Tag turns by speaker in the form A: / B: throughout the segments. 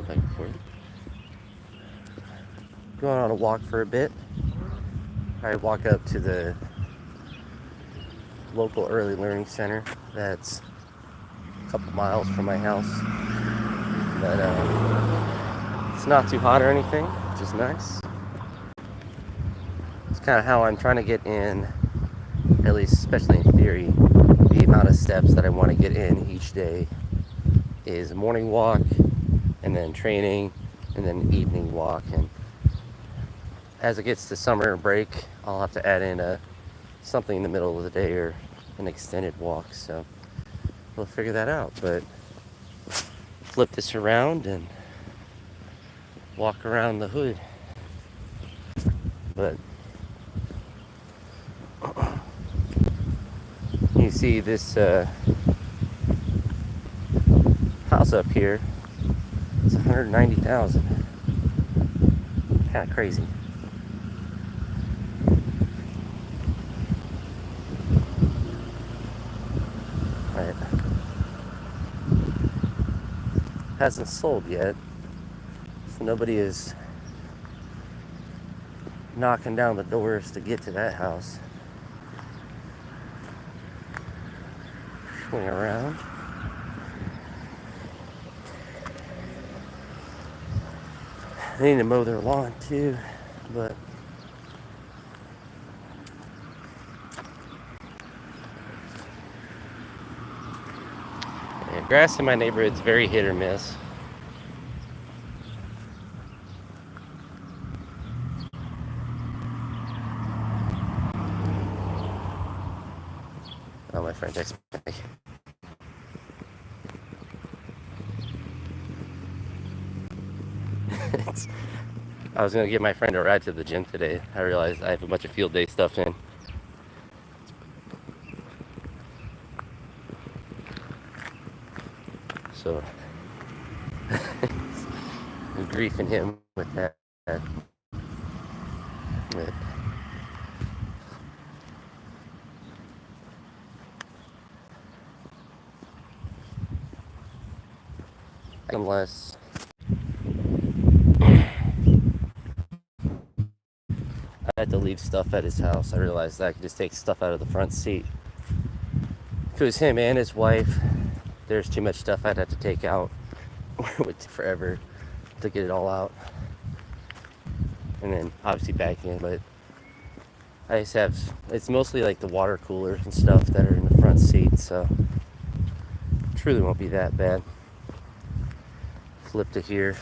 A: flip back and forth. Going on a walk for a bit. I walk up to the local early learning center that's a couple miles from my house. But it's not too hot or anything, which is nice. It's kind of how I'm trying to get in, at least especially in theory, the amount of steps that I want to get in each day is a morning walk, and then training, and then an evening walk. And as it gets to summer break, I'll have to add in something in the middle of the day or an extended walk. So we'll figure that out. But flip this around and walk around the hood. But you see this house up here. It's 190,000. Kind of crazy. Right. Hasn't sold yet, so nobody is knocking down the doors to get to that house. Swing around. They need to mow their lawn too, but yeah, grass in my neighborhood is very hit or miss. Oh, my friend texted me. I was gonna give my friend a ride to the gym today. I realized I have a bunch of field day stuff in. So I'm griefing him with that. But unless I had to leave stuff at his house, I realized I could just take stuff out of the front seat. If it was him and his wife, there's too much stuff I'd have to take out. It would take forever to get it all out. And then obviously back in, but I just have, it's mostly like the water coolers and stuff that are in the front seat, so it truly won't be that bad. Flip to here.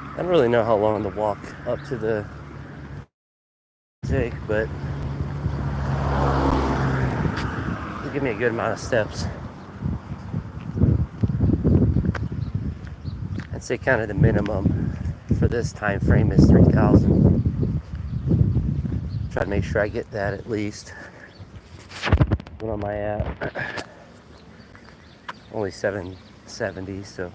A: I don't really know how long the walk up to the take, but it'll give me a good amount of steps. I'd say kind of the minimum for this time frame is 3,000. Try to make sure I get that at least. What am I at? Only 770, so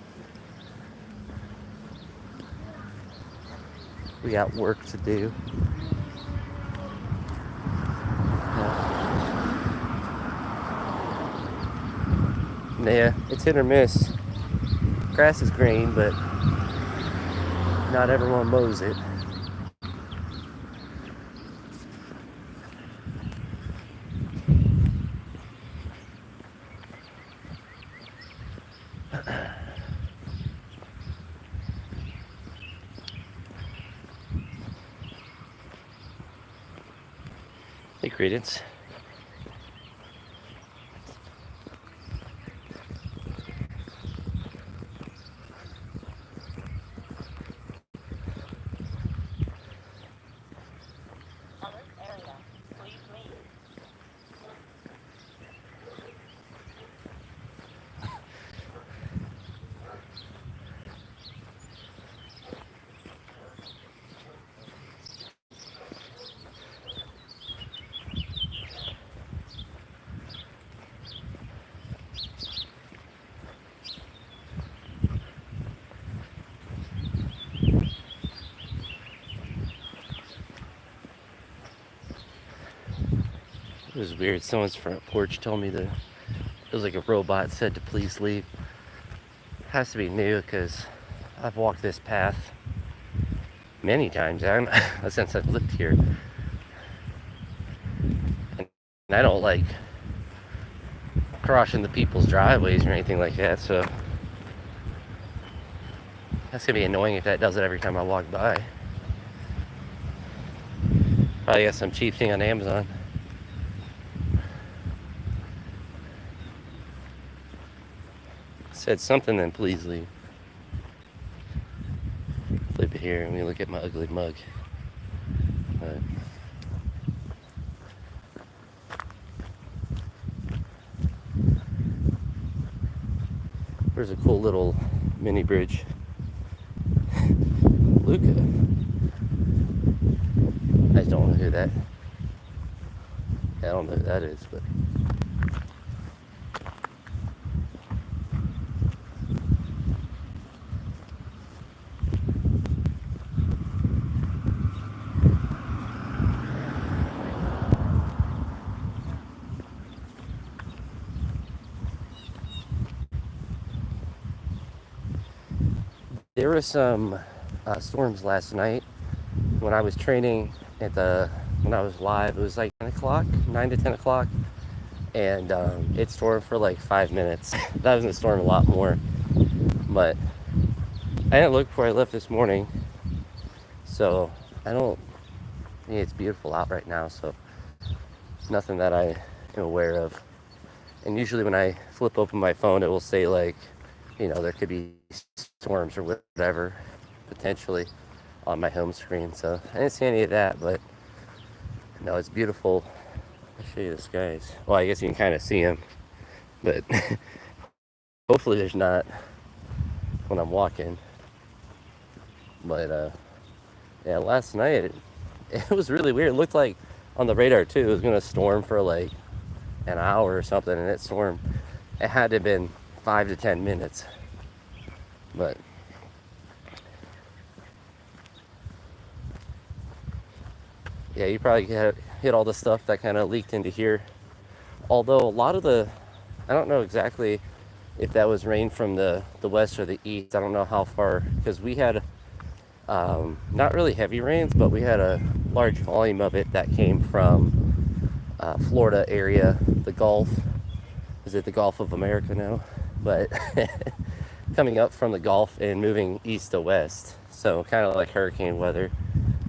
A: we got work to do. Yeah, it's hit or miss. Grass is green, but not everyone mows it. Hey, Credence. was weird. Someone's front porch told me that it was like a robot said to please leave. It has to be new because I've walked this path many times since I've lived here. And I don't like crossing the people's driveways or anything like that, so that's gonna be annoying if that does it every time I walk by. Probably got some cheap thing on Amazon. Said something, then please leave. Flip it here and we look at my ugly mug. But there's a cool little mini bridge. Luca. I just don't know who that. I don't know who that is, but there were some storms last night when I was training when I was live. It was like 10 o'clock, 9 to 10 o'clock, and it stormed for like 5 minutes. That was gonna storm a lot more, but I didn't look before I left this morning, so it's beautiful out right now, so nothing that I am aware of. And usually when I flip open my phone, it will say like, there could be storms or whatever potentially on my home screen. So I didn't see any of that, but no, it's beautiful. I'll show you the skies. Well, I guess you can kind of see them, but hopefully there's not when I'm walking. But yeah, last night it was really weird. It looked like on the radar too, it was gonna storm for like an hour or something, and it stormed. It had to have been 5 to 10 minutes. But yeah, you probably hit all the stuff that kind of leaked into here. Although a lot of I don't know exactly if that was rain from the west or the east. I don't know how far, because we had not really heavy rains, but we had a large volume of it that came from Florida area, the Gulf. Is it the Gulf of America now? But coming up from the Gulf and moving east to west, so kind of like hurricane weather.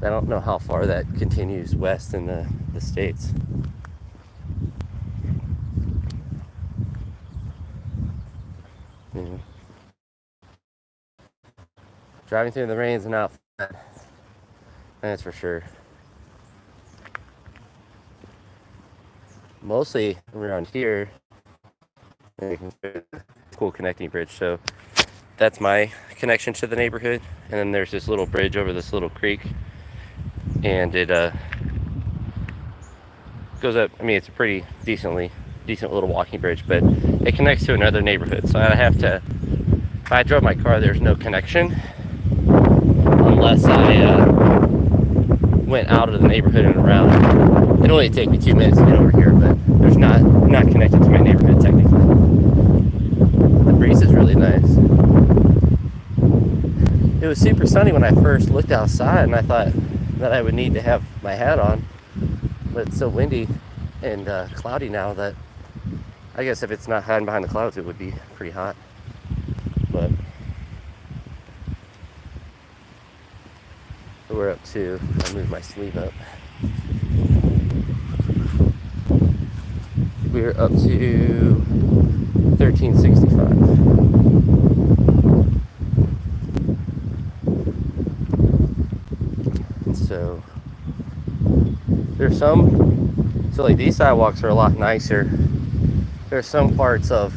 A: I don't know how far that continues west in the States. Yeah. Driving through the rain is not fun, that's for sure. Mostly around here, cool connecting bridge. So that's my connection to the neighborhood, and then there's this little bridge over this little creek, and it goes up. I mean, it's a pretty decent little walking bridge, but it connects to another neighborhood. So I have to, if I drove my car, there's no connection unless I went out of the neighborhood and around. It'd only take me 2 minutes to get over here, but there's not connected to my neighborhood technically. The breeze is really nice. It was super sunny when I first looked outside, and I thought that I would need to have my hat on, but it's so windy and cloudy now that I guess if it's not hiding behind the clouds, it would be pretty hot. But we're up to, I'll move my sleeve up. We're up to 1365. And so there's so like these sidewalks are a lot nicer. There's some parts of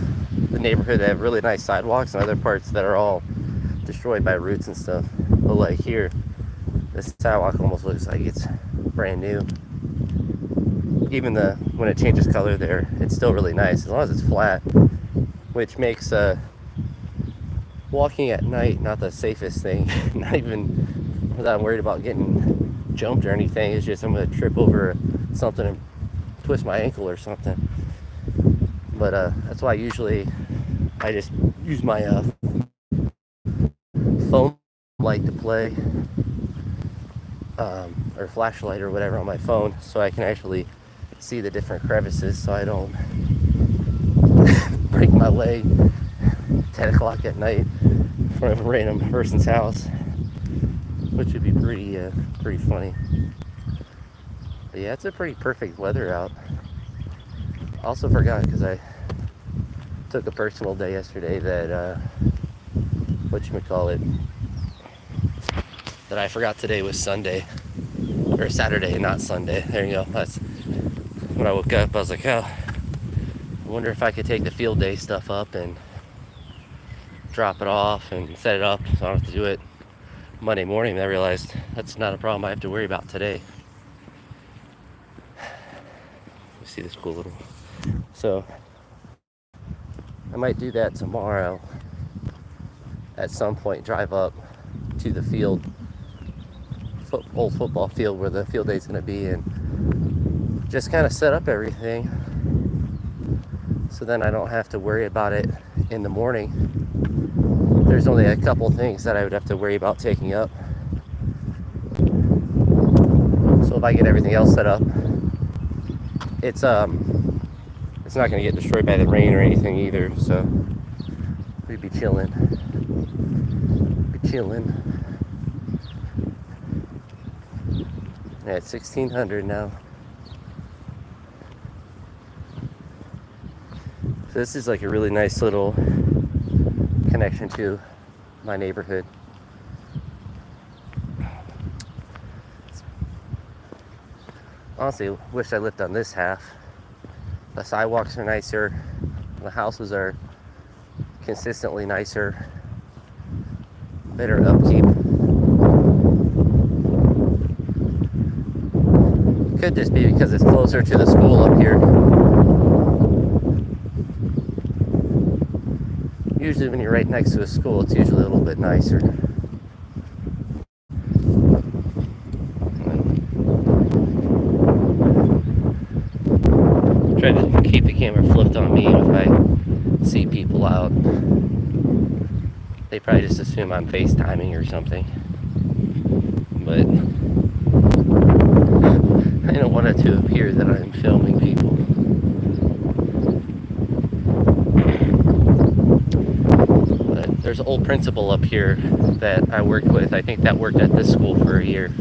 A: the neighborhood that have really nice sidewalks, and other parts that are all destroyed by roots and stuff. But like here, this sidewalk almost looks like it's brand new. Even when it changes color there, it's still really nice as long as it's flat, which makes walking at night not the safest thing. Not even that I'm worried about getting jumped or anything. It's just I'm gonna trip over something and twist my ankle or something. But that's why usually I just use my phone light to play, or flashlight or whatever on my phone, so I can actually see the different crevices, so I don't break my leg 10 o'clock at night in front of a random person's house, which would be pretty funny. But yeah, it's a pretty perfect weather out. Also forgot, because I took a personal day yesterday, that that I forgot today was Sunday, or Saturday, not Sunday. There you go. That's when I woke up. I was like, oh, I wonder if I could take the field day stuff up and drop it off and set it up so I don't have to do it Monday morning. And I realized that's not a problem I have to worry about today. You see this cool little... So I might do that tomorrow at some point, drive up to the field, old football field where the field day is going to be, and just kind of set up everything, so then I don't have to worry about it in the morning. There's only a couple things that I would have to worry about taking up. So if I get everything else set up, it's not going to get destroyed by the rain or anything either, so we'd be chilling. Yeah, it's 1600 now. So this is like a really nice little connection to my neighborhood. Honestly, wish I lived on this half. The sidewalks are nicer. The houses are consistently nicer. Better upkeep. Could just be because it's closer to the school up here. Usually when you're right next to a school, it's usually a little bit nicer. Try to keep the camera flipped on me if I see people out. They probably just assume I'm FaceTiming or something. But I don't want it to appear that I'm filming people. But there's an old principal up here that I worked with. I think that worked at this school for a year.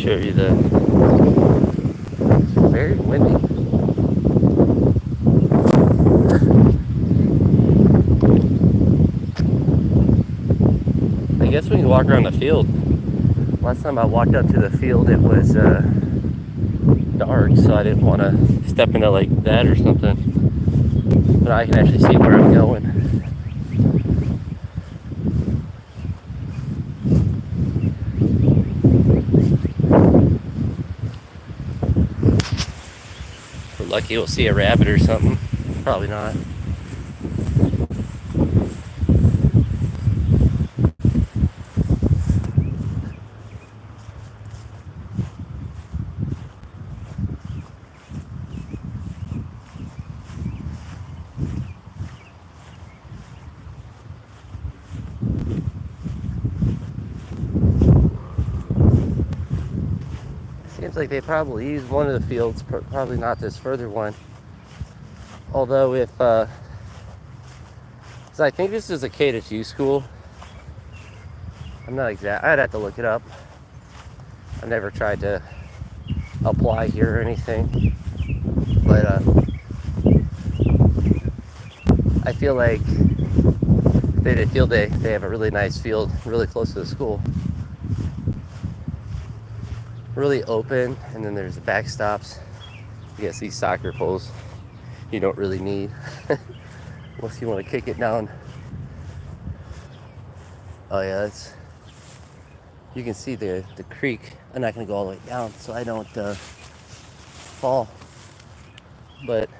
A: Show you it's very windy. I guess when you walk around the field, last time I walked up to the field it was dark, so I didn't want to step into like that or something, but I can actually see where I'm going. Lucky we'll see a rabbit or something. Probably not. Seems like they probably used one of the fields, probably not this further one. Although if, so I think this is a K-2 school. I'm not exact, I'd have to look it up. I've never tried to apply here or anything. But I feel like if they did field day, they have a really nice field really close to the school. Really open, and then there's the backstops. You guys see soccer poles you don't really need unless you want to kick it down. Oh yeah, it's you can see the creek. I'm not going to go all the way down so I don't fall. But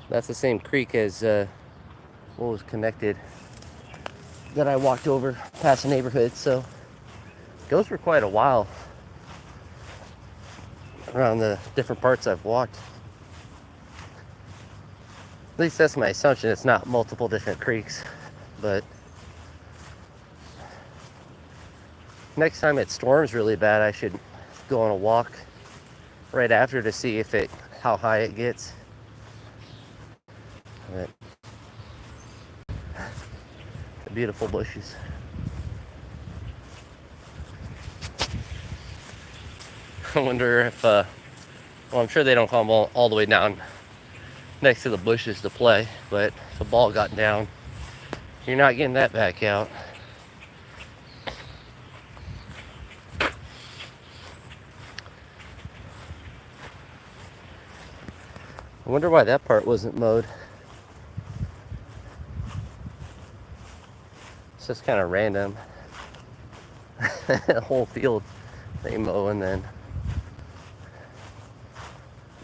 A: that's the same creek as what was connected that I walked over past the neighborhood. So it goes for quite a while around the different parts I've walked. At least that's my assumption. It's not multiple different creeks. But next time it storms really bad, I should go on a walk right after to see how high it gets. But the beautiful bushes. I wonder if, well, I'm sure they don't come all the way down next to the bushes to play, but if a ball got down, you're not getting that back out. I wonder why that part wasn't mowed. It's just kind of random. The whole field they mow, and then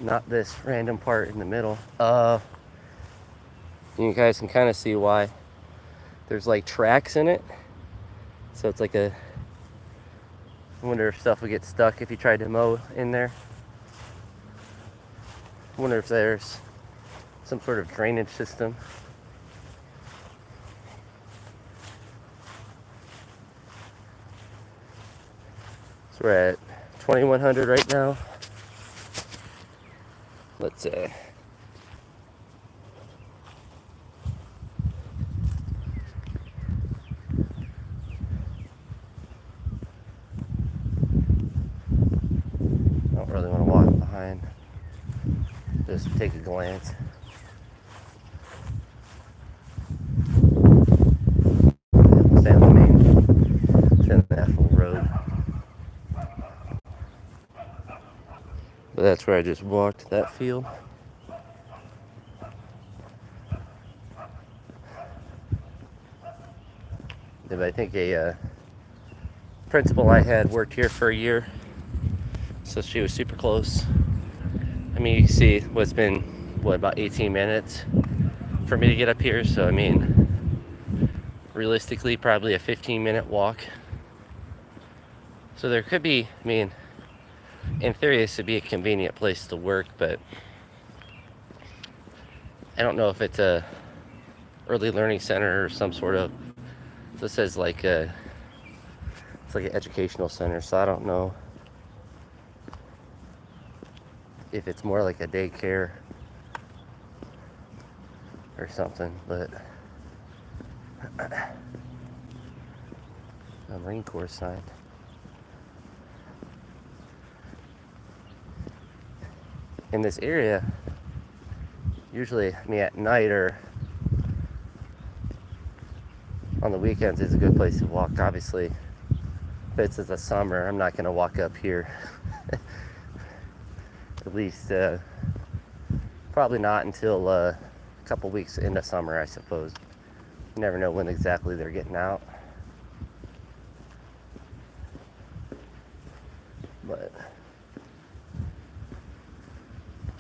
A: not this random part in the middle. You guys can kind of see why there's like tracks in it. So it's like I wonder if stuff would get stuck if you tried to mow in there. I wonder if there's some sort of drainage system. So we're at 2100 right now. Let's see. I don't really want to walk behind. Just take a glance. Stay on the actual road. But that's where I just walked, that field. But I think a principal I had worked here for a year, so she was super close. I mean, you can see what's been, about 18 minutes for me to get up here. So, I mean, realistically, probably a 15-minute walk. So there could be, I mean, in theory, this would be a convenient place to work, but I don't know if it's a early learning center or some sort of, this says like it's like an educational center, so I don't know if it's more like a daycare or something, but a Marine Corps sign. In this area, usually, I mean, at night or on the weekends is a good place to walk. Obviously, if it's the summer, I'm not going to walk up here. At least, probably not until a couple weeks into summer, I suppose. You never know when exactly they're getting out. But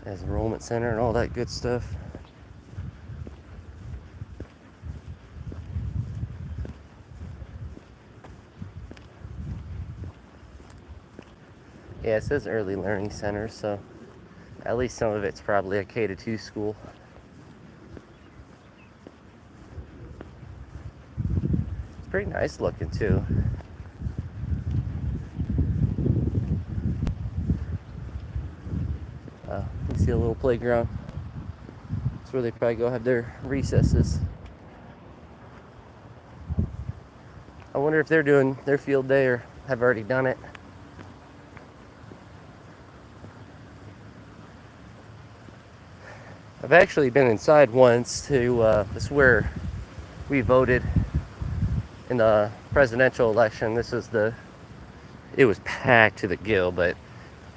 A: as enrollment center and all that good stuff. Yeah, it says early learning center, so at least some of it's probably a K-2 school. It's pretty nice looking too. You see a little playground. That's where they probably go have their recesses. I wonder if they're doing their field day or have already done it. I've actually been inside once to, this is where we voted in the presidential election. It was packed to the gill, but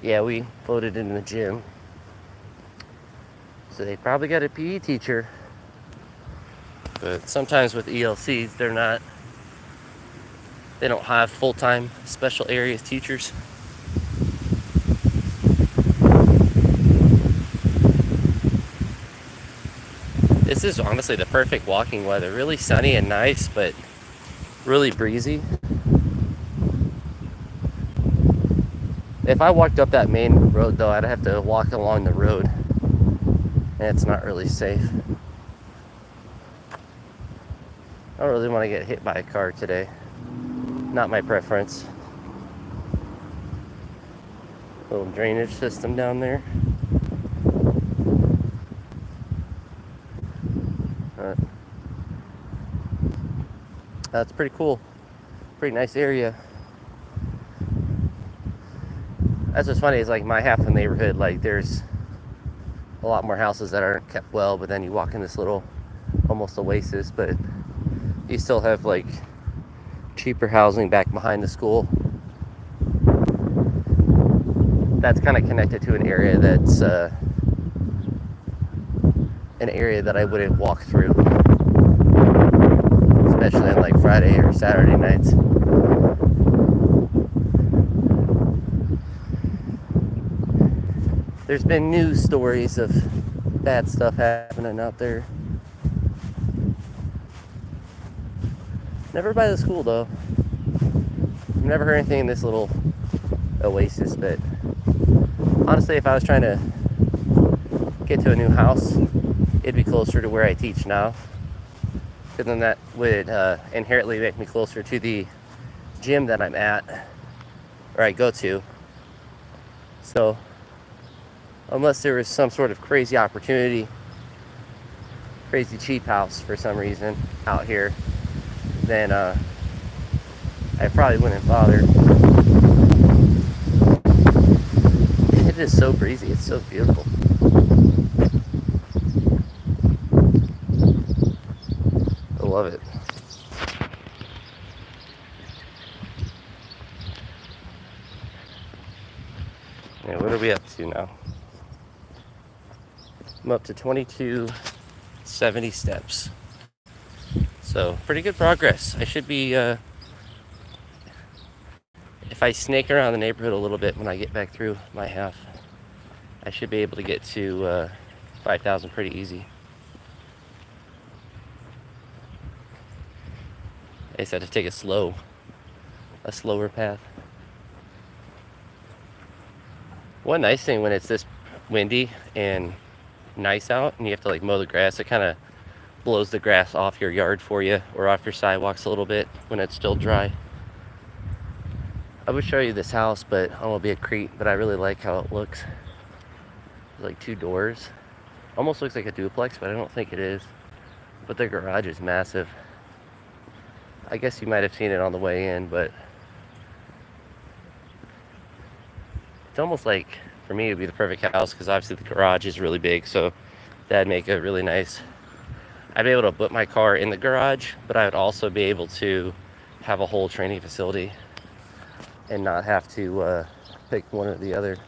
A: yeah, we voted in the gym. So they probably got a PE teacher. But sometimes with ELCs, they're not They don't have full-time special areas teachers. This is honestly the perfect walking weather. Really sunny and nice, but really breezy. If I walked up that main road though, I'd have to walk along the road, and it's not really safe. I don't really want to get hit by a car today. Not my preference. Little drainage system down there. That's pretty cool. Pretty nice area. That's what's funny is like my half of the neighborhood, like there's a lot more houses that aren't kept well, but then you walk in this little almost oasis, but you still have like cheaper housing back behind the school. That's kind of connected to an area that's an area that I wouldn't walk through, especially on like Friday or Saturday nights. There's been news stories of bad stuff happening out there. Never by the school though. I've never heard anything in this little oasis, but honestly, if I was trying to get to a new house, it'd be closer to where I teach now, because then that would inherently make me closer to the gym that I'm at, or I go to. So unless there was some sort of crazy opportunity, crazy cheap house for some reason out here, then I probably wouldn't bother. It is so breezy, it's so beautiful. I love it. Yeah, what are we up to now? I'm up to 2270 steps. So pretty good progress. I should be, if I snake around the neighborhood a little bit when I get back through my half, I should be able to get to 5,000 pretty easy. I just had to take a slower path. One nice thing when it's this windy and nice out and you have to like mow the grass, it kind of blows the grass off your yard for you, or off your sidewalks a little bit when it's still dry. I would show you this house, but I won't be a creep, but I really like how it looks. There's like two doors. Almost looks like a duplex, but I don't think it is. But the garage is massive. I guess you might have seen it on the way in, but it's almost like, for me, it would be the perfect house, because obviously the garage is really big, so that'd make it really nice. I'd be able to put my car in the garage, but I would also be able to have a whole training facility and not have to pick one or the other.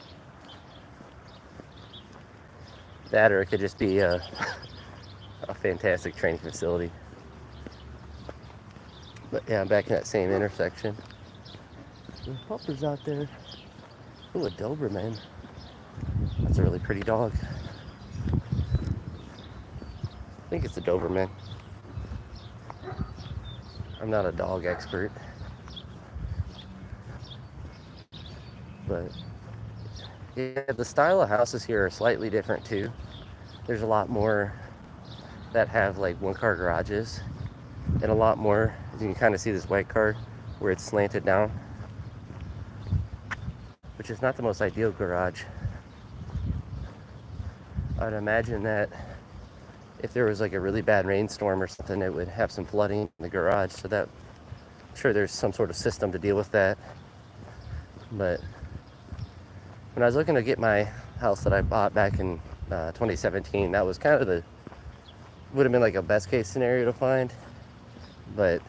A: That, or it could just be a fantastic training facility. But yeah, I'm back in that same intersection. There's puppers out there. Ooh, a Doberman. That's a really pretty dog. I think it's a Doberman. I'm not a dog expert, but yeah, the style of houses here are slightly different too. There's a lot more that have like one-car garages, and a lot more, as you can kind of see this white car where it's slanted down, which is not the most ideal garage. I'd imagine that if there was like a really bad rainstorm or something, it would have some flooding in the garage, so that, I'm sure there's some sort of system to deal with that. But when I was looking to get my house that I bought back in 2017, that was kind of would have been like a best case scenario to find, but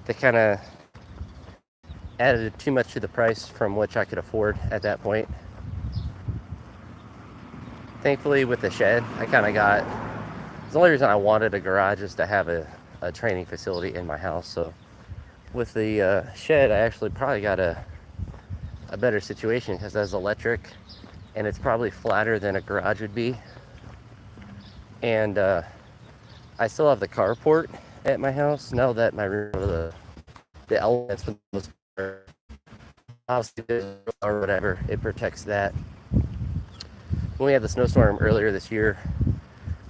A: they kind of added too much to the price from which I could afford at that point. Thankfully, with the shed, I kind of got, the only reason I wanted a garage is to have a training facility in my house. So with the shed, I actually probably got a better situation because that's electric and it's probably flatter than a garage would be. And I still have the carport at my house now that my room, the elements for the most part, or whatever, it protects that. When we had the snowstorm earlier this year,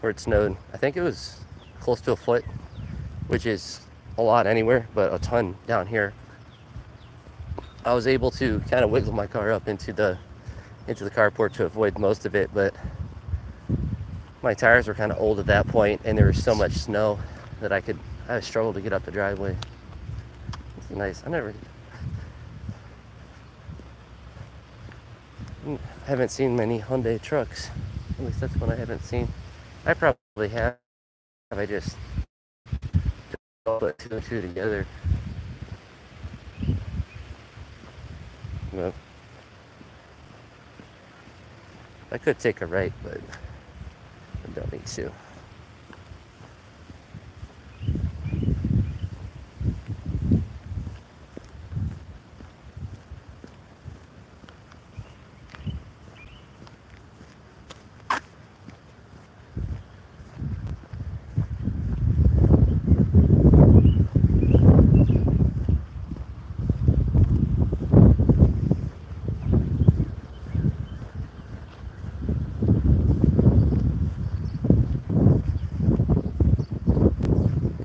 A: where it snowed, I think it was close to a foot, which is a lot anywhere, but a ton down here. I was able to kind of wiggle my car up into the carport to avoid most of it, but my tires were kind of old at that point, and there was so much snow that I struggled to get up the driveway. It's nice. I haven't seen many Hyundai trucks. At least that's what I haven't seen. I probably have. I just put two and two together. Well, I could take a right, but I don't need to.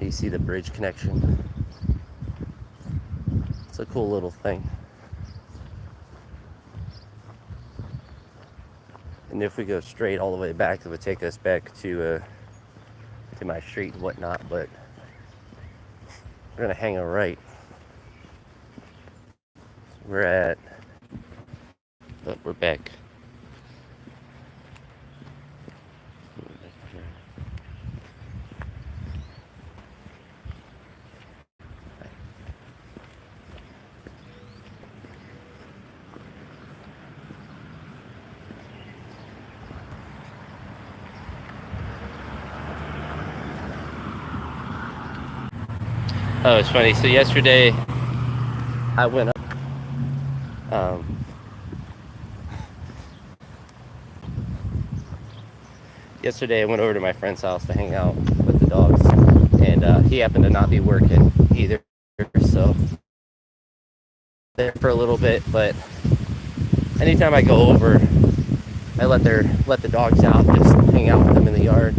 A: You see the bridge connection. It's a cool little thing. And if we go straight all the way back, it would take us back to my street and whatnot, but we're gonna hang a right. We're back. Oh, it's funny. So yesterday, I went up. Yesterday, I went over to my friend's house to hang out with the dogs, and he happened to not be working either. So there for a little bit. But anytime I go over, I let the dogs out, just hang out with them in the yard.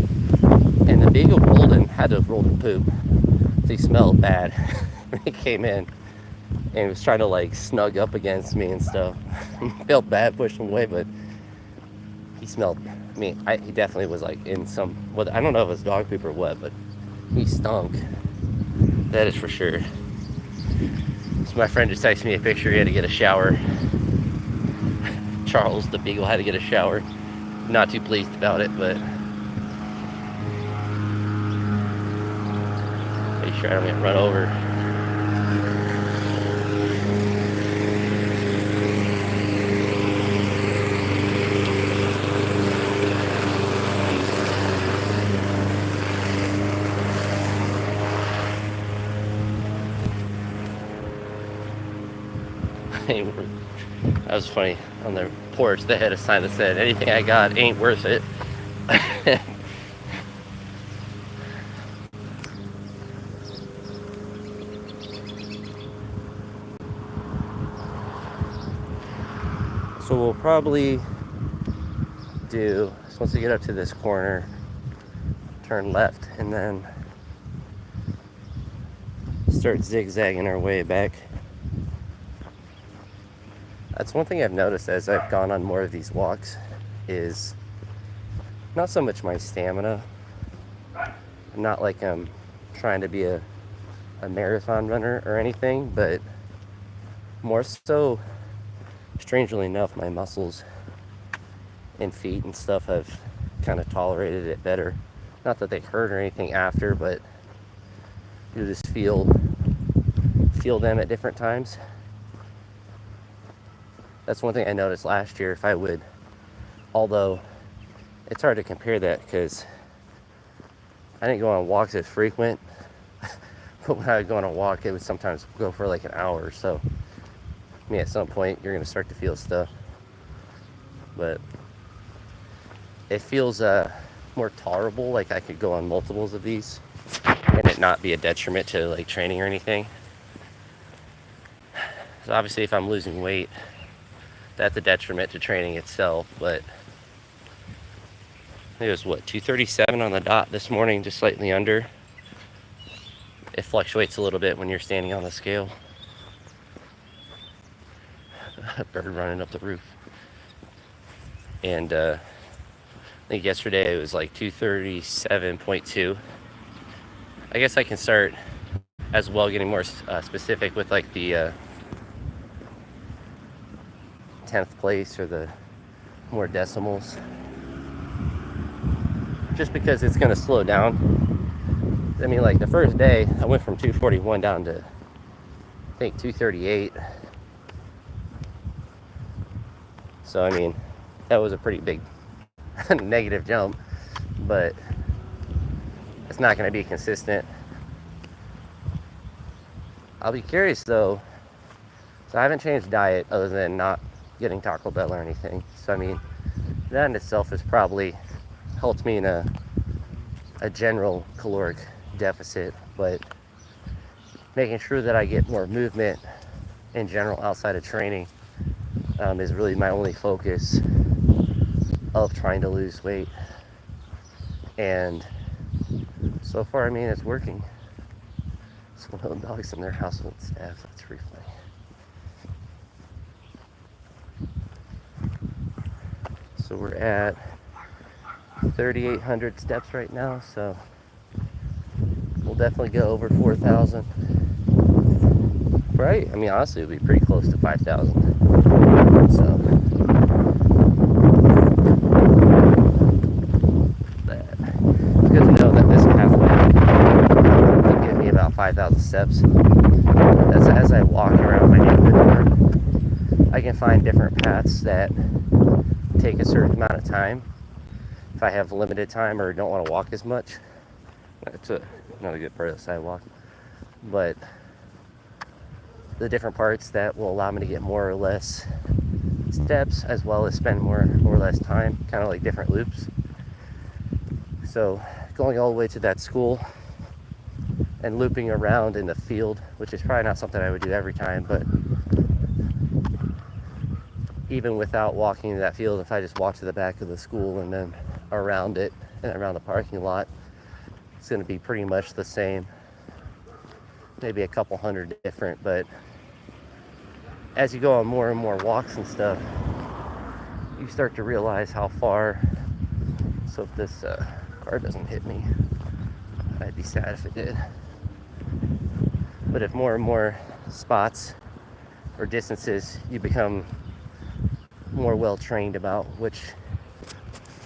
A: And the beagle had to have rolled in poop. He smelled bad when he came in, and he was trying to like snug up against me and stuff. I felt bad pushing him away, but he smelled. I mean, he definitely was like in some. Well, I don't know if it was dog poop or what, but he stunk. That is for sure. So my friend just texted me a picture. He had to get a shower. Charles, the beagle, had to get a shower. Not too pleased about it, but pretty sure I don't get run over. That was funny. On the porch, they had a sign that said, "Anything I got ain't worth it." So we'll probably do, so once we get up to this corner, turn left and then start zigzagging our way back. That's one thing I've noticed as I've gone on more of these walks is not so much my stamina. I'm not like I'm trying to be a marathon runner or anything, but more so, strangely enough, my muscles and feet and stuff have kind of tolerated it better. Not that they hurt or anything after, but you just feel them at different times. That's one thing I noticed last year. If I would, although it's hard to compare that because I didn't go on walks as frequent, But when I would go on a walk, it would sometimes go for like an hour or so. I mean, at some point, you're going to start to feel stuff. But it feels more tolerable, like I could go on multiples of these and it not be a detriment to like training or anything. So obviously if I'm losing weight, that's a detriment to training itself, but it was what, 237 on the dot this morning, just slightly under. It fluctuates a little bit when you're standing on the scale. A bird running up the roof. And I think yesterday it was like 237.2. I guess I can start as well getting more specific with like the 10th place or the more decimals, just because it's going to slow down. I mean, like the first day I went from 241 down to I think 238. So I mean, that was a pretty big negative jump, but it's not going to be consistent. I'll be curious though. So I haven't changed diet other than not getting Taco Bell or anything. So I mean, that in itself has probably helped me in a general caloric deficit, but making sure that I get more movement in general outside of training is really my only focus of trying to lose weight. And so far, I mean, it's working. Some little dogs in their household staff, that's pretty funny. So we're at 3,800 steps right now, so we'll definitely go over 4,000. Right? I mean, honestly, it'll be pretty close to 5,000. So it's good to know that this pathway will give me about 5,000 steps. That's as I walk around my neighborhood. I can find different paths that take a certain amount of time. If I have limited time or don't want to walk as much, that's another good part of the sidewalk. But the different parts that will allow me to get more or less steps, as well as spend more or less time, kind of like different loops. So going all the way to that school and looping around in the field, which is probably not something I would do every time, but even without walking to that field, if I just walk to the back of the school and then around it and around the parking lot, it's going to be pretty much the same. Maybe a couple hundred different, but as you go on more and more walks and stuff, you start to realize how far. So if this car doesn't hit me, I'd be sad if it did. But if more and more spots or distances you become more well trained about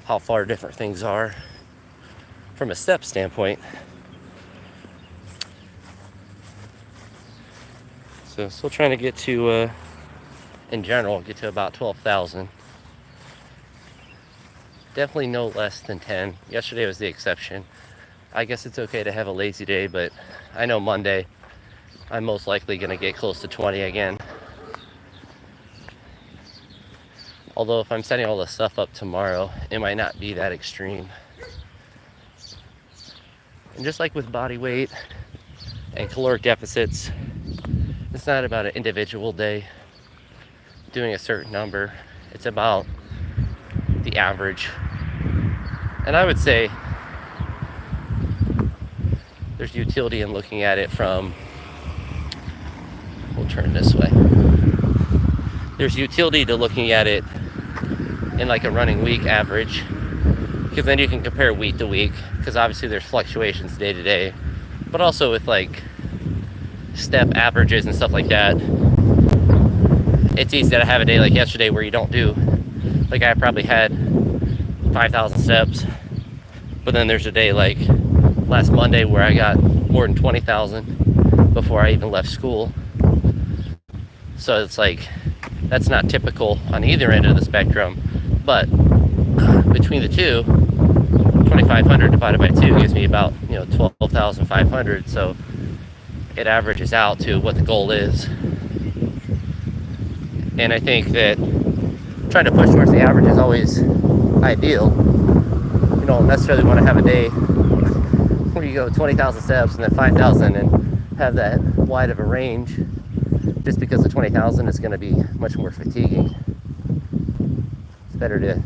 A: how far different things are from a step standpoint. So still trying to get to, in general, get to about 12,000. Definitely no less than 10. Yesterday was the exception. I guess it's okay to have a lazy day, but I know Monday I'm most likely going to get close to 20 again. Although if I'm setting all this stuff up tomorrow, it might not be that extreme. And just like with body weight and caloric deficits, it's not about an individual day doing a certain number. It's about the average. And I would say there's utility in looking at it from, we'll turn this way. There's utility to looking at it in like a running week average, because then you can compare week to week, because obviously there's fluctuations day to day, but also with like step averages and stuff like that, it's easy to have a day like yesterday where you don't do, like I probably had 5,000 steps, but then there's a day like last Monday where I got more than 20,000 before I even left school. So it's like, that's not typical on either end of the spectrum, but between the two, 2,500 divided by 2 gives me about 12,500. So it averages out to what the goal is. And I think that trying to push towards the average is always ideal. You don't necessarily want to have a day where you go 20,000 steps and then 5,000 and have that wide of a range, just because the 20,000 is going to be much more fatiguing. It's better to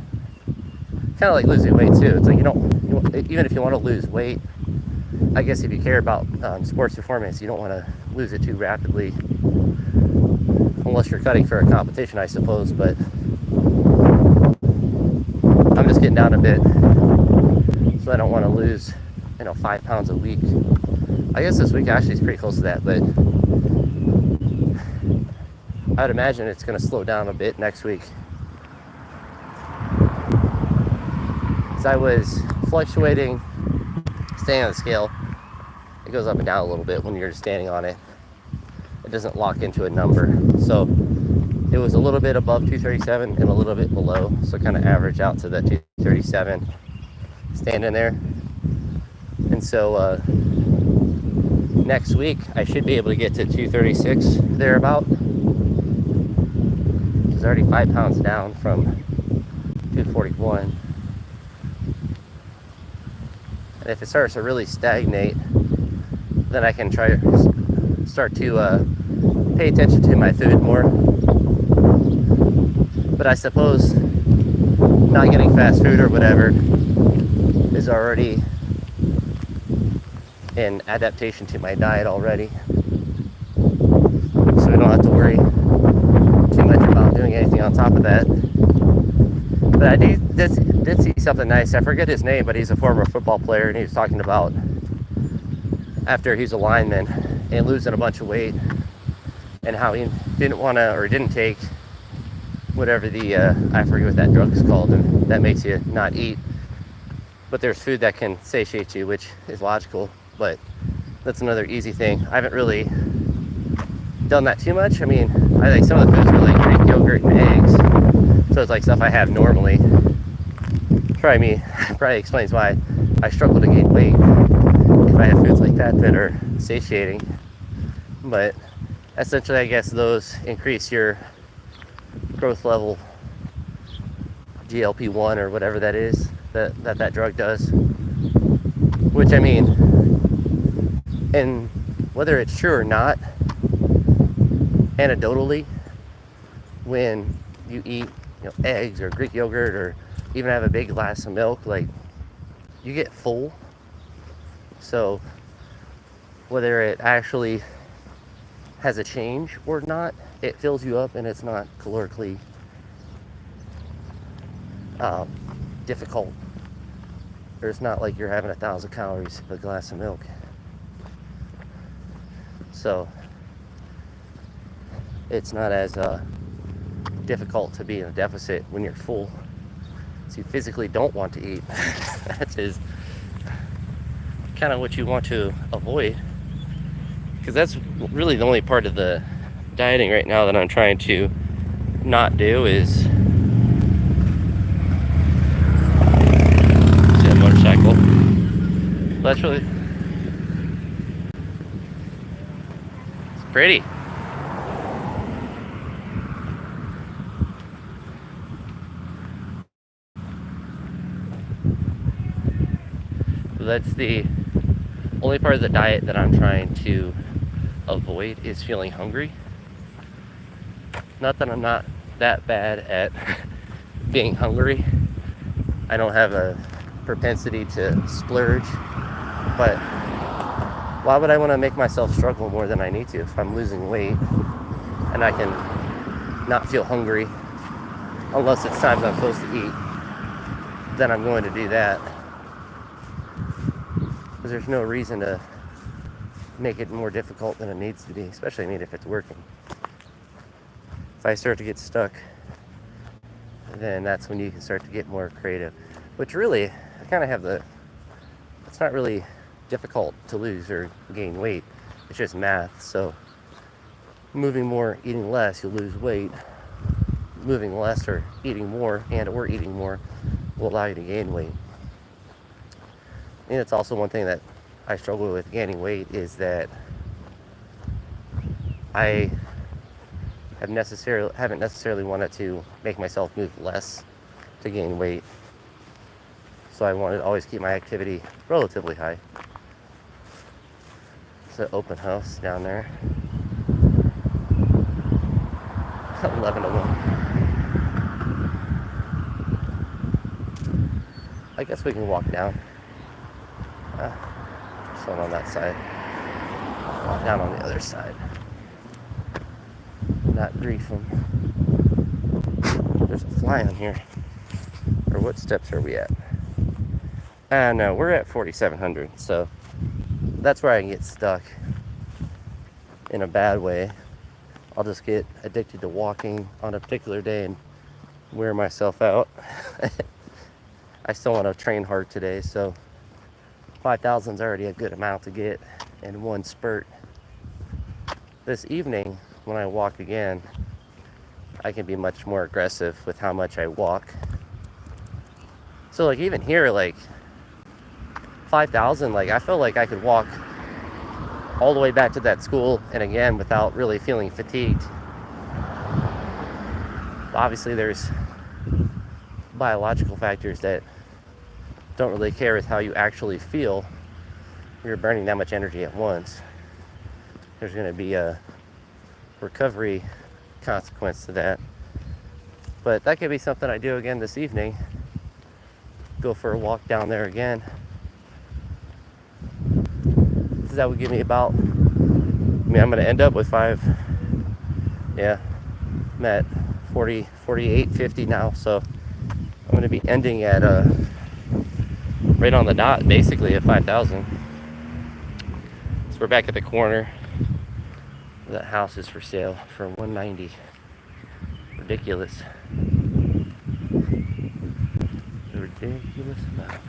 A: kind of like losing weight too. It's like even if you want to lose weight, I guess if you care about sports performance, you don't want to lose it too rapidly, unless you're cutting for a competition, I suppose. But I'm just getting down a bit, so I don't want to lose 5 pounds a week. I guess this week actually is pretty close to that, but I would imagine it's going to slow down a bit next week. As I was fluctuating, staying on the scale, it goes up and down a little bit when you're standing on it. It doesn't lock into a number. So it was a little bit above 237 and a little bit below, so kind of average out to the 237 standing there. And so next week I should be able to get to 236 thereabout. It's already 5 pounds down from 241. And if it starts to really stagnate, then I can try to start to pay attention to my food more. But I suppose not getting fast food or whatever is already an adaptation to my diet already. So I don't have to worry too much about doing anything on top of that. But I did see something nice. I forget his name, but he's a former football player, and he was talking about after he's a lineman and losing a bunch of weight, and how he didn't want to, or didn't take whatever the I forget what that drug is called, and that makes you not eat. But there's food that can satiate you, which is logical, but that's another easy thing. I haven't really done that too much. I mean, I think some of the foods are like Greek yogurt and eggs, so it's like stuff I have normally. Probably explains why I struggle to gain weight if I have foods like that are satiating. But essentially, I guess those increase your growth level, GLP-1 or whatever that is that drug does. Which, I mean, and whether it's true or not, anecdotally, when you eat eggs or Greek yogurt or even have a big glass of milk, like, you get full. So whether it actually has a change or not, it fills you up and it's not calorically difficult. Or it's not like you're having 1,000 calories of a glass of milk. So it's not as difficult to be in a deficit when you're full. So you physically don't want to eat. That is kind of what you want to avoid, because that's really the only part of the dieting right now that I'm trying to not do is a motorcycle. That's really, it's pretty. That's the only part of the diet that I'm trying to avoid, is feeling hungry. Not that I'm not that bad at being hungry. I don't have a propensity to splurge, but why would I want to make myself struggle more than I need to if I'm losing weight and I can not feel hungry? Unless it's times I'm supposed to eat, then I'm going to do that. Because there's no reason to make it more difficult than it needs to be, especially, I mean, if it's working. If I start to get stuck, then that's when you can start to get more creative. Which really, I kind of have it's not really difficult to lose or gain weight. It's just math. So moving more, eating less, you'll lose weight. Moving less or eating more or eating more will allow you to gain weight. And it's also one thing that I struggle with gaining weight, is that I haven't necessarily wanted to make myself move less to gain weight. So I wanted to always keep my activity relatively high. It's an open house down there. 11 to 1. I guess we can walk down. Some on that side. Walk down on the other side. Not grief them. There's a fly on here. Or what steps are we at? No, we're at 4,700. So that's where I can get stuck in a bad way. I'll just get addicted to walking on a particular day and wear myself out. I still want to train hard today, so 5,000 is already a good amount to get in one spurt. This evening, when I walk again, I can be much more aggressive with how much I walk. So like even here, like 5,000, like I feel like I could walk all the way back to that school and again without really feeling fatigued. Obviously there's biological factors that don't really care with how you actually feel. You're burning that much energy at once. There's going to be a recovery consequence to that. But that could be something I do again this evening. Go for a walk down there again. So that would give me about, I'm going to end up with 5. Yeah, I'm at 40, 48, 50 now. So I'm going to be ending at right on the dot, basically at 5,000. So we're back at the corner. That house is for sale for $190. Ridiculous. Ridiculous amount.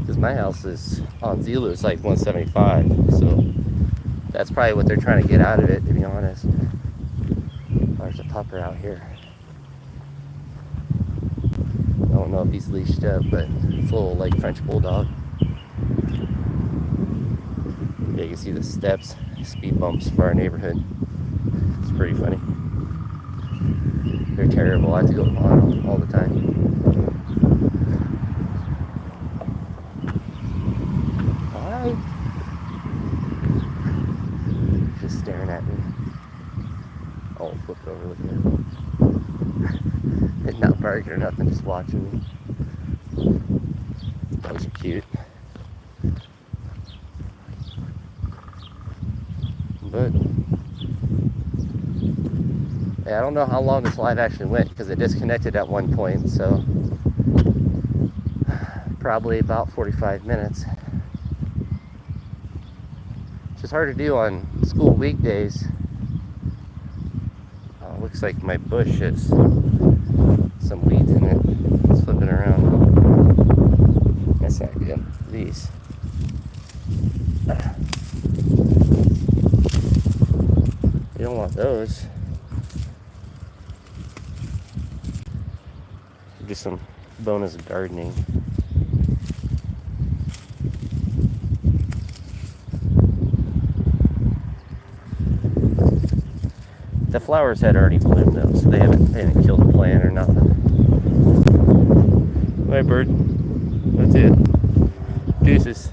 A: Because my house is on Zillow, it's like 175. So that's probably what they're trying to get out of it, to be honest. There's a pupper out here. I don't know if he's leashed up, but it's a little like French bulldog. Yeah, you can see the steps, speed bumps for our neighborhood. It's pretty funny. They're terrible. I have to go on them all the time. Hi. Just staring at me. Oh, flipped over looking at me. And not barking or nothing, just watching me. Those are cute. But yeah, I don't know how long this live actually went because it disconnected at one point, so probably about 45 minutes. It's just hard to do on school weekdays. Looks like my bush has some weeds in it. It's flipping around. That's not good. These. You don't want those. Do some bonus gardening. The flowers had already bloomed though, so they didn't kill the plant or nothing. Bye, bird. That's it. Deuces.